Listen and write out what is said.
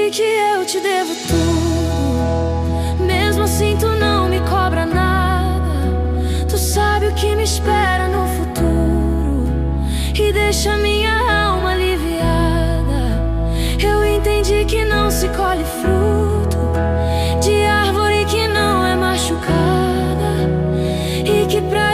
entendi que eu te devo tudo. Mesmo assim tu não me cobra nada. Tu sabe o que me espera no futuro e deixa minha alma aliviada. Eu entendi que não se colhe fruto de árvore que não é machucada, e que pra